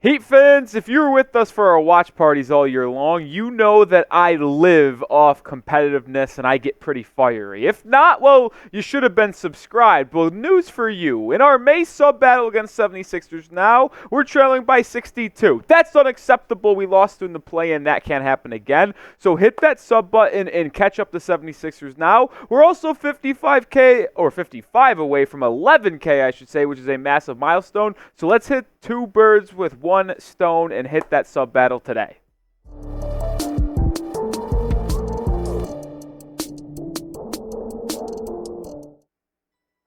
Heat fans, if you were with us for our watch parties all year long, you know that I live off competitiveness and I get pretty fiery. If not, well, you should have been subscribed. Well, news for you. In our May sub battle against 76ers now, we're trailing by 62. That's unacceptable. We lost in the play-in. That can't happen again. So hit that sub button and catch up the 76ers now. We're also 55K, or 55 away from 11K, I should say, which is a massive milestone. So let's hit two birds with one stone and hit that sub battle today.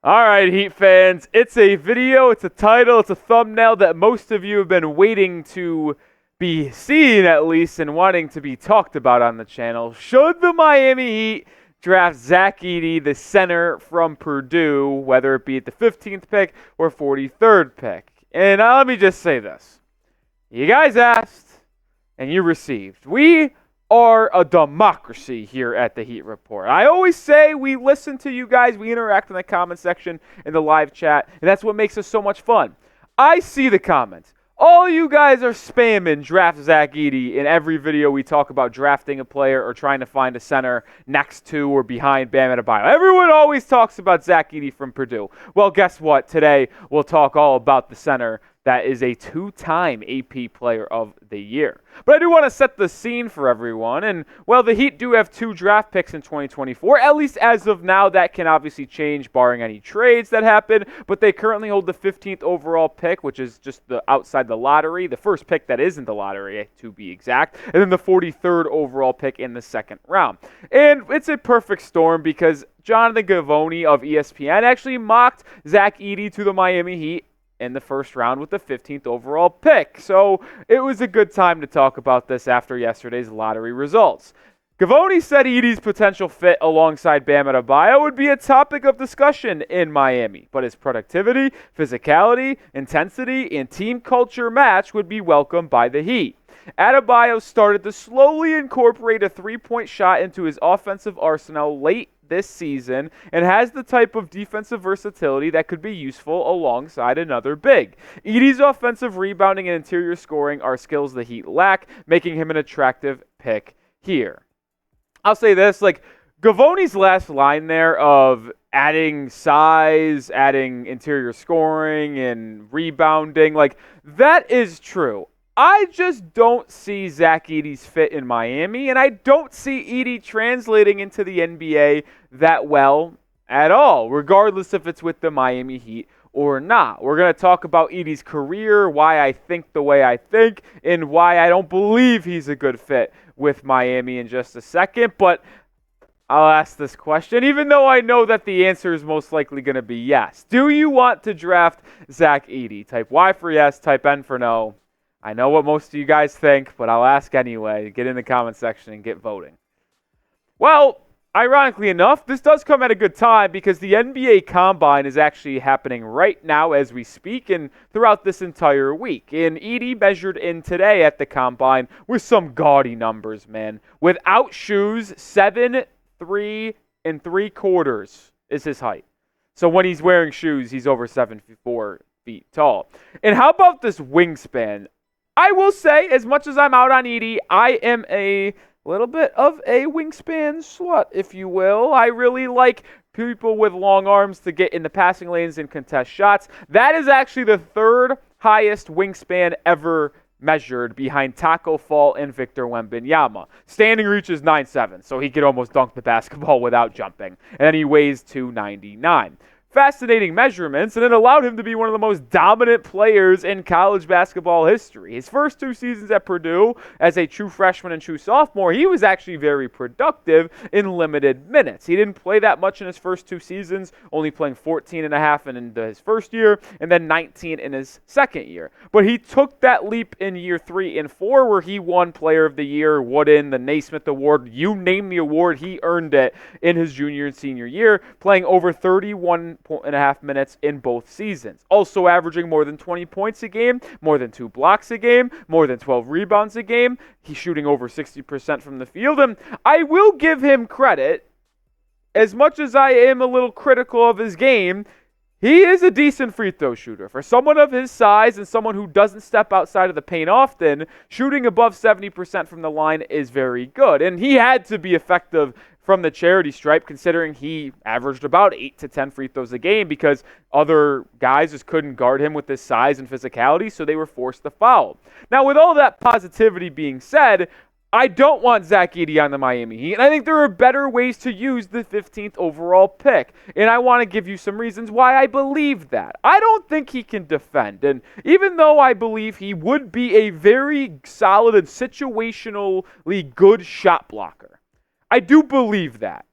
All right, Heat fans, it's a video, it's a title, it's a thumbnail that most of you have been waiting to be seen at least and wanting to be talked about on the channel. Should the Miami Heat draft Zach Edey, the center from Purdue, whether it be at the 15th pick or 43rd pick? And let me just say this. You guys asked, and you received. We are a democracy here at the Heat Report. I always say we listen to you guys. We interact in the comment section, in the live chat, and that's what makes us so much fun. I see the comments. All you guys are spamming draft Zach Edey in every video we talk about drafting a player or trying to find a center next to or behind Bam Adebayo. Everyone always talks about Zach Edey from Purdue. Well, guess what? Today we'll talk all about the center that is a two-time AP Player of the Year. But I do want to set the scene for everyone. And, well, the Heat do have 2 draft picks in 2024. At least as of now, that can obviously change barring any trades that happen. But they currently hold the 15th overall pick, which is just the outside the lottery. The first pick that isn't the lottery, to be exact. And then the 43rd overall pick in the second round. And it's a perfect storm because Jonathan Givony of ESPN actually mocked Zach Edey to the Miami Heat in the first round with the 15th overall pick. So it was a good time to talk about this after yesterday's lottery results. Givony said Edey's potential fit alongside Bam Adebayo would be a topic of discussion in Miami, but his productivity, physicality, intensity, and team culture match would be welcomed by the Heat. Adebayo started to slowly incorporate a three-point shot into his offensive arsenal late this season and has the type of defensive versatility that could be useful alongside another big. Edey's offensive rebounding and interior scoring are skills the Heat lack, making him an attractive pick here. I'll say this, Givony's last line there of adding size, adding interior scoring and rebounding, that is true. I just don't see Zach Edey's fit in Miami, and I don't see Edey translating into the NBA that well at all, regardless if it's with the Miami Heat or not. We're going to talk about Edey's career, why I think the way I think, and why I don't believe he's a good fit with Miami in just a second, but I'll ask this question, even though I know that the answer is most likely going to be yes. Do you want to draft Zach Edey? Type Y for yes, type N for no. I know what most of you guys think, but I'll ask anyway. Get in the comment section and get voting. Well, ironically enough, this does come at a good time because the NBA Combine is actually happening right now as we speak and throughout this entire week. And Edey measured in today at the Combine with some gaudy numbers, man. Without shoes, 7'3" is his height. So when he's wearing shoes, he's over 7'4" tall. And how about this wingspan? I will say, as much as I'm out on Edey, I am a little bit of a wingspan slut, if you will. I really like people with long arms to get in the passing lanes and contest shots. That is actually the 3rd highest wingspan ever measured behind Taco Fall and Victor Wembanyama. Standing reach is 9'7", so he could almost dunk the basketball without jumping. And then he weighs 299. Fascinating measurements, and it allowed him to be one of the most dominant players in college basketball history. His first 2 seasons at Purdue, as a true freshman and true sophomore, he was actually very productive in limited minutes. He didn't play that much in his first 2 seasons, only playing 14 and a half in his first year, and then 19 in his second year. But he took that leap in year 3 and 4, where he won Player of the Year, Wooden, the Naismith Award. You name the award, he earned it in his junior and senior year, playing over 31.5 minutes in both seasons. Also averaging more than 20 points a game, more than 2 blocks a game, more than 12 rebounds a game. He's shooting over 60% from the field. And I will give him credit, as much as I am a little critical of his game, he is a decent free throw shooter. For someone of his size and someone who doesn't step outside of the paint often, shooting above 70% from the line is very good. And he had to be effective from the charity stripe, considering he averaged about 8 to 10 free throws a game because other guys just couldn't guard him with his size and physicality, so they were forced to foul. Now, with all that positivity being said, I don't want Zach Edey on the Miami Heat, and I think there are better ways to use the 15th overall pick, and I want to give you some reasons why I believe that. I don't think he can defend, and even though I believe he would be a very solid and situationally good shot blocker, I do believe that.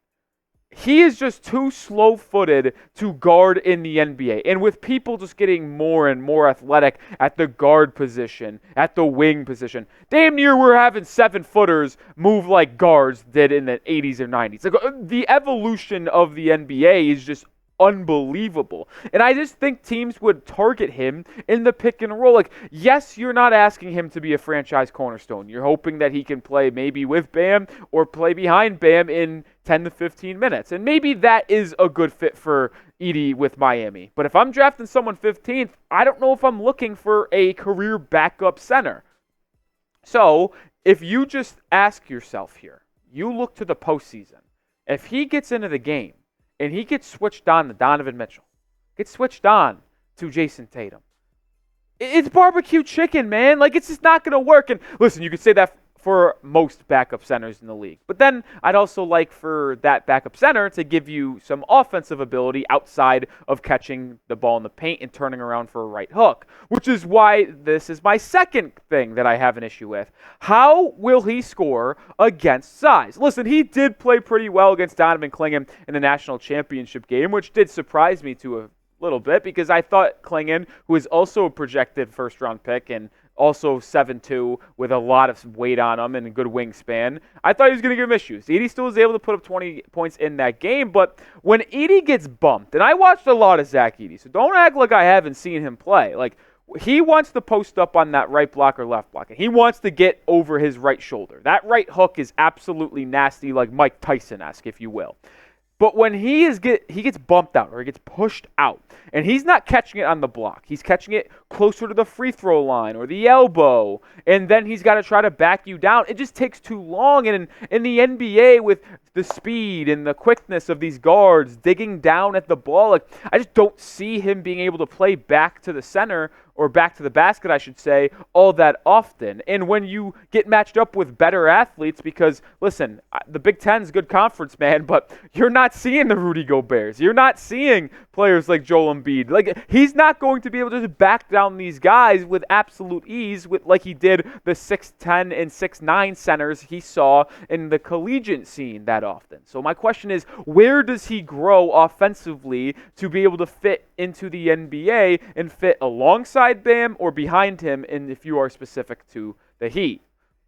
He is just too slow-footed to guard in the NBA. And with people just getting more and more athletic at the guard position, at the wing position, damn near we're having 7-footers move like guards did in the 80s or 90s. Like, the evolution of the NBA is just unbelievable. And I just think teams would target him in the pick and roll. Like, yes, you're not asking him to be a franchise cornerstone. You're hoping that he can play maybe with Bam or play behind Bam in 10 to 15 minutes. And maybe that is a good fit for Edey with Miami. But if I'm drafting someone 15th, I don't know if I'm looking for a career backup center. So if you just ask yourself here, you look to the postseason. If he gets into the game, and he gets switched on to Donovan Mitchell, gets switched on to Jason Tatum, it's barbecue chicken, man. Like, it's just not going to work. And listen, you could say that for most backup centers in the league. But then I'd also like for that backup center to give you some offensive ability outside of catching the ball in the paint and turning around for a right hook, which is why this is my second thing that I have an issue with. How will he score against size? Listen, he did play pretty well against Donovan Clingan in the national championship game, which did surprise me to a little bit because I thought Clingan, who is also a projected first-round pick and also 7'2", with a lot of weight on him and a good wingspan, I thought he was going to give him issues. Edey still was able to put up 20 points in that game, but when Edey gets bumped, and I watched a lot of Zach Edey, so don't act like I haven't seen him play. Like, he wants to post up on that right block or left block, and he wants to get over his right shoulder. That right hook is absolutely nasty, like Mike Tyson-esque, if you will. But when he gets bumped out or he gets pushed out, and he's not catching it on the block, he's catching it closer to the free throw line or the elbow, and then he's got to try to back you down. It just takes too long. And in the NBA, with the speed and the quickness of these guards digging down at the ball, like, I just don't see him being able to play back to the center, or back to the basket, I should say, all that often. And when you get matched up with better athletes, because, listen, the Big Ten's a good conference, man, but you're not seeing the Rudy Goberts. You're not seeing players like Joel Embiid. Like, he's not going to be able to back down these guys with absolute ease, like he did the 6'10" and 6'9" centers he saw in the collegiate scene that often. So my question is, where does he grow offensively to be able to fit into the NBA and fit alongside Bam or behind him, and if you are specific to the Heat?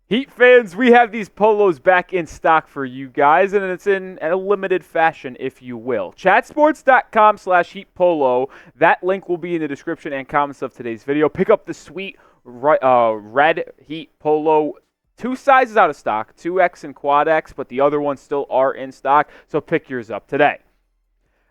Heat fans, we have these polos back in stock for you guys, and it's in a limited fashion, if you will. Chatsports.com/Heat Polo. That link will be in the description and comments of today's video. Pick up the sweet red Heat Polo. 2 sizes out of stock, 2X and Quad X, but the other ones still are in stock, so pick yours up today.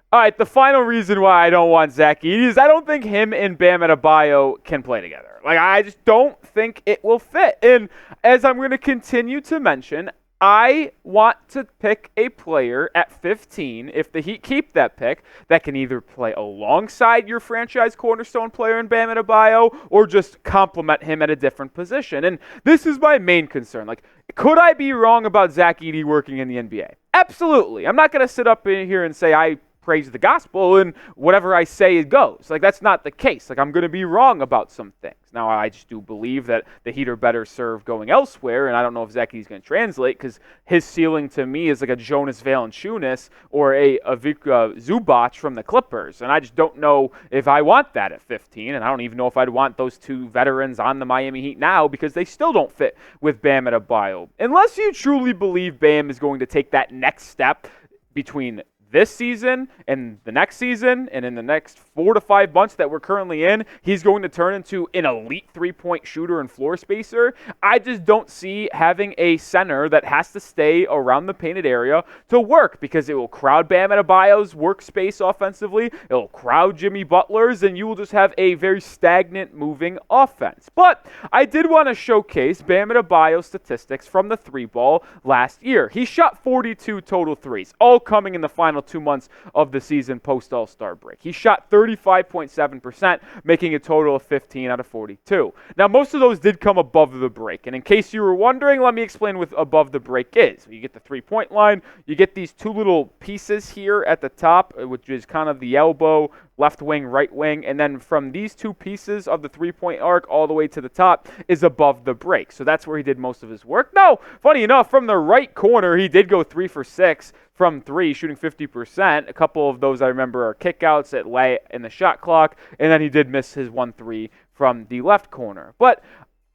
All right, the final reason why I don't want Zach Edey is I don't think him and Bam Adebayo can play together. Like, I just don't think it will fit. And as I'm going to continue to mention, I want to pick a player at 15, if the Heat keep that pick, that can either play alongside your franchise cornerstone player in Bam Adebayo or just complement him at a different position. And this is my main concern. Like, could I be wrong about Zach Edey working in the NBA? Absolutely. I'm not going to sit up in here and say I praise the gospel and whatever I say it goes. Like, that's not the case. Like, I'm going to be wrong about some things. Now, I just do believe that the Heat are better served going elsewhere, and I don't know if Zach Edey's going to translate, because his ceiling to me is like a Jonas Valanciunas or a Ivica Zubac from the Clippers, and I just don't know if I want that at 15, and I don't even know if I'd want those two veterans on the Miami Heat now, because they still don't fit with Bam Adebayo. Unless you truly believe Bam is going to take that next step between this season and the next season and in the next 4 to 5 months that we're currently in, he's going to turn into an elite three-point shooter and floor spacer. I just don't see having a center that has to stay around the painted area to work, because it will crowd Bam Adebayo's workspace offensively, it will crowd Jimmy Butler's, and you will just have a very stagnant moving offense. But I did want to showcase Bam Adebayo's statistics from the three ball last year. He shot 42 total threes, all coming in the final 2 months of the season post All-Star break. He shot 35.7%, making a total of 15 out of 42. Now, most of those did come above the break, and in case you were wondering, let me explain what above the break is. You get the three-point line, you get these two little pieces here at the top, which is kind of the elbow, left wing, right wing, and then from these two pieces of the three-point arc all the way to the top is above the break. So that's where he did most of his work. No, funny enough, from the right corner, he did go 3 for 6 from 3, shooting 50%. A couple of those I remember are kickouts at late in the shot clock, and then he did miss his 1-3 from the left corner. But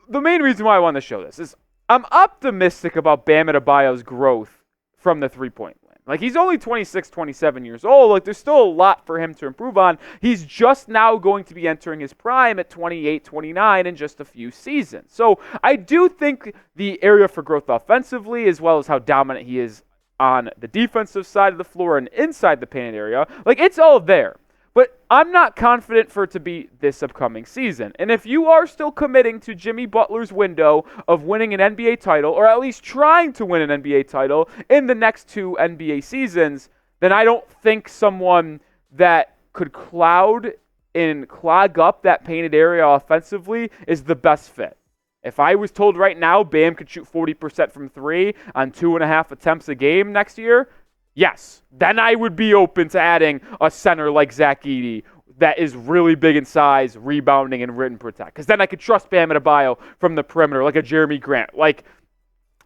the main reason why I want to show this is I'm optimistic about Bam Adebayo's growth from the three-point line. Like, he's only 26, 27 years old. Like, there's still a lot for him to improve on. He's just now going to be entering his prime at 28, 29 in just a few seasons. So I do think the area for growth offensively, as well as how dominant he is on the defensive side of the floor and inside the painted area, like, it's all there. But I'm not confident for it to be this upcoming season. And if you are still committing to Jimmy Butler's window of winning an NBA title, or at least trying to win an NBA title in the next 2 NBA seasons, then I don't think someone that could cloud and clog up that painted area offensively is the best fit. If I was told right now Bam could shoot 40% from 3 on 2.5 attempts a game next year, yes, then I would be open to adding a center like Zach Edey that is really big in size, rebounding, and rim protect. Because then I could trust Bam Adebayo from the perimeter, like a Jeremy Grant, like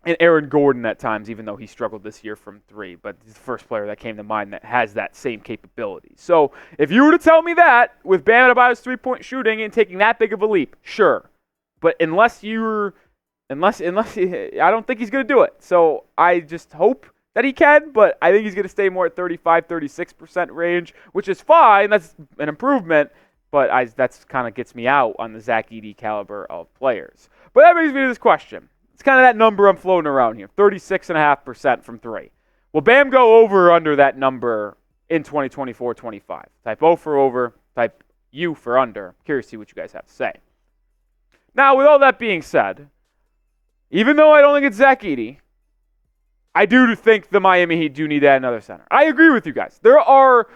an Aaron Gordon at times, even though he struggled this year from 3. But he's the first player that came to mind that has that same capability. So if you were to tell me that, with Bam Adebayo's three-point shooting and taking that big of a leap, sure. But unless I don't think he's going to do it. So I just hope that he can, but I think he's going to stay more at 35, 36% range, which is fine. That's an improvement, but that's kind of gets me out on the Zach Edey caliber of players. But that brings me to this question. It's kind of that number I'm floating around here, 36.5% from 3. Will Bam go over or under that number in 2024-25? Type O for over, type U for under. Curious to see what you guys have to say. Now, with all that being said, even though I don't think it's Zach Edey, I do think the Miami Heat do need to add another center. I agree with you guys. There are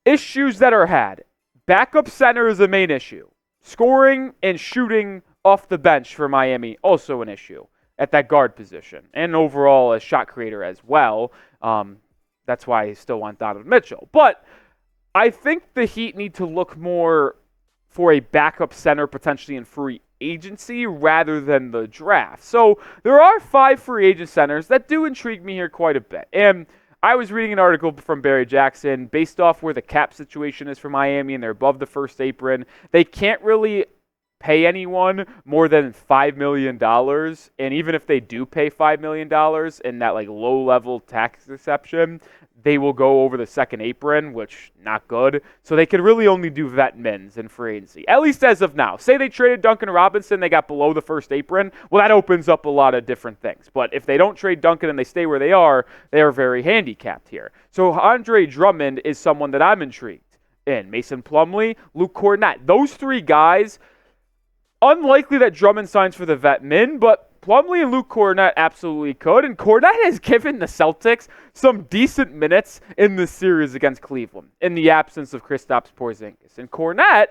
issues that are had. Backup center is the main issue. Scoring and shooting off the bench for Miami, also an issue at that guard position. And overall, a shot creator as well. That's why I still want Donovan Mitchell. But I think the Heat need to look more for a backup center potentially in free agency rather than the draft. So there are 5 free agent centers that do intrigue me here quite a bit. And I was reading an article from Barry Jackson based off where the cap situation is for Miami and they're above the first apron. They can't really pay anyone more than $5 million. And even if they do pay $5 million in that like low-level tax exception, they will go over the second apron, which not good. So they could really only do vet mins in free agency, at least as of now. Say they traded Duncan Robinson, they got below the first apron. Well, that opens up a lot of different things. But if they don't trade Duncan and they stay where they are very handicapped here. So Andre Drummond is someone that I'm intrigued in. Mason Plumlee, Luke Kornet. Those 3 guys, unlikely that Drummond signs for the vet min, but Plumlee and Luke Kornet absolutely could, and Kornet has given the Celtics some decent minutes in this series against Cleveland in the absence of Kristaps Porzingis. And Kornet,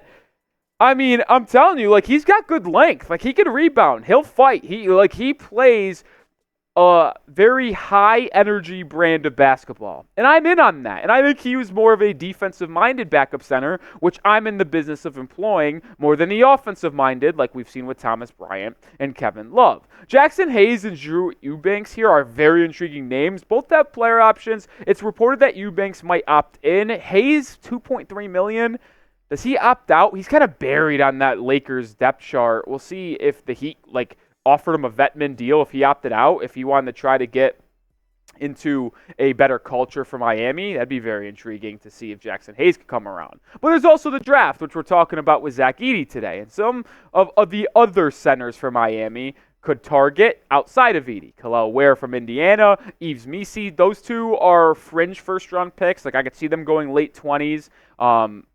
I mean, I'm telling you, like, he's got good length. Like, he can rebound. He'll fight. He plays a very high-energy brand of basketball. And I'm in on that. And I think he was more of a defensive-minded backup center, which I'm in the business of employing more than the offensive-minded, like we've seen with Thomas Bryant and Kevin Love. Jackson Hayes and Drew Eubanks here are very intriguing names. Both have player options. It's reported that Eubanks might opt in. Hayes, $2.3 million. Does he opt out? He's kind of buried on that Lakers depth chart. We'll see if the Heat, offered him a vet min deal if he opted out, if he wanted to try to get into a better culture for Miami. That'd be very intriguing to see if Jackson Hayes could come around. But there's also the draft, which we're talking about with Zach Edey today. And some of the other centers for Miami could target outside of Edey. Kel'el Ware from Indiana, Yves Missi. Those two are fringe first-round picks. Like, I could see them going late 20s,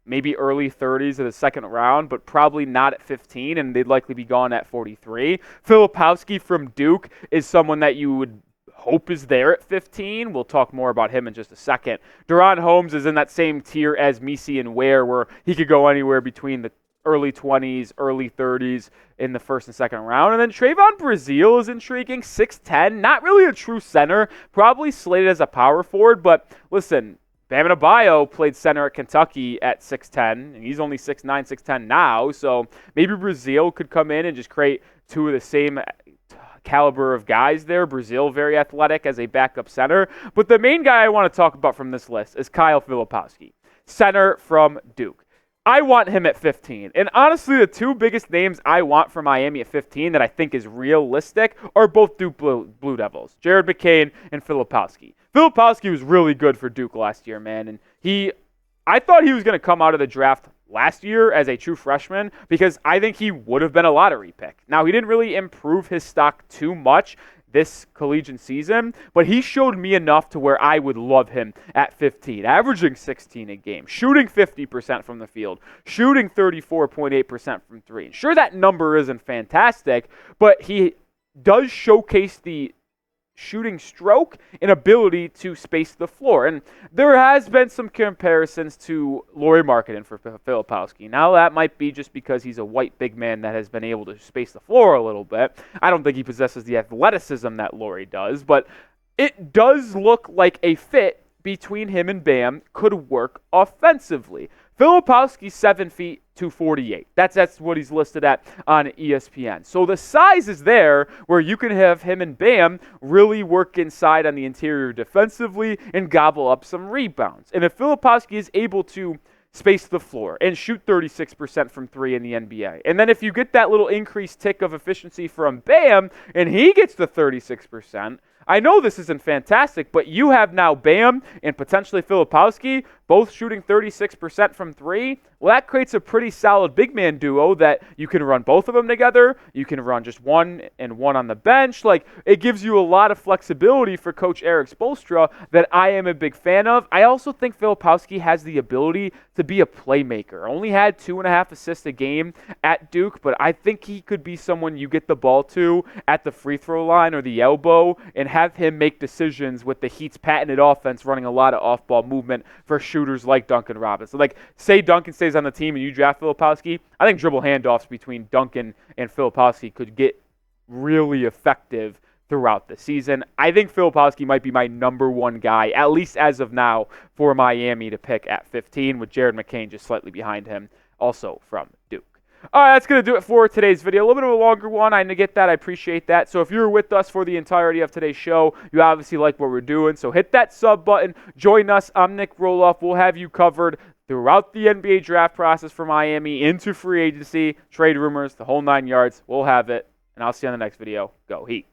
maybe early 30s of the second round, but probably not at 15, and they'd likely be gone at 43. Filipowski from Duke is someone that you would hope is there at 15. We'll talk more about him in just a second. Deron Holmes is in that same tier as Missi and Ware, where he could go anywhere between the early 20s, early 30s in the first and second round. And then Trayvon Brazile is intriguing, 6'10", not really a true center, probably slated as a power forward, but listen, Bam Adebayo played center at Kentucky at 6'10", and he's only 6'9", 6'10" now, so maybe Brazile could come in and just create two of the same caliber of guys there. Brazile very athletic as a backup center. But the main guy I want to talk about from this list is Kyle Filipowski, center from Duke. I want him at 15. And honestly, the two biggest names I want for Miami at 15 that I think is realistic are both Duke Blue Devils, Jared McCain and Filipowski. Filipowski was really good for Duke last year, man. And I thought he was going to come out of the draft last year as a true freshman because I think he would have been a lottery pick. Now, he didn't really improve his stock too much this collegiate season, but he showed me enough to where I would love him at 15, averaging 16 a game, shooting 50% from the field, shooting 34.8% from three. Sure, that number isn't fantastic, but he does showcase the shooting stroke and ability to space the floor. And there has been some comparisons to Lauri Markkanen for Filipowski. Now, that might be just because he's a white big man that has been able to space the floor a little bit. I don't think he possesses the athleticism that Lauri does, but it does look like a fit between him and Bam could work offensively. Filipowski's 7 feet 248. That's what he's listed at on ESPN. So the size is there where you can have him and Bam really work inside on the interior defensively and gobble up some rebounds. And if Filipowski is able to space the floor and shoot 36% from three in the NBA, and then if you get that little increased tick of efficiency from Bam and he gets to 36%, I know this isn't fantastic, but you have now Bam and potentially Filipowski both shooting 36% from three. Well, that creates a pretty solid big man duo that you can run both of them together. You can run just one and one on the bench. Like, it gives you a lot of flexibility for Coach Eric Spoelstra that I am a big fan of. I also think Filipowski has the ability to be a playmaker. Only had 2.5 assists a game at Duke, but I think he could be someone you get the ball to at the free throw line or the elbow and have him make decisions with the Heat's patented offense running a lot of off-ball movement for shooters like Duncan Robinson. Like, say Duncan stays on the team and you draft Filipowski, I think dribble handoffs between Duncan and Filipowski could get really effective throughout the season. I think Filipowski might be my number one guy, at least as of now, for Miami to pick at 15, with Jared McCain just slightly behind him, also from Duke. All right, that's going to do it for today's video. A little bit of a longer one. I get that. I appreciate that. So if you're with us for the entirety of today's show, you obviously like what we're doing. So hit that sub button. Join us. I'm Nic Rohloff. We'll have you covered throughout the NBA draft process for Miami, into free agency, trade rumors, the whole 9 yards. We'll have it. And I'll see you on the next video. Go Heat.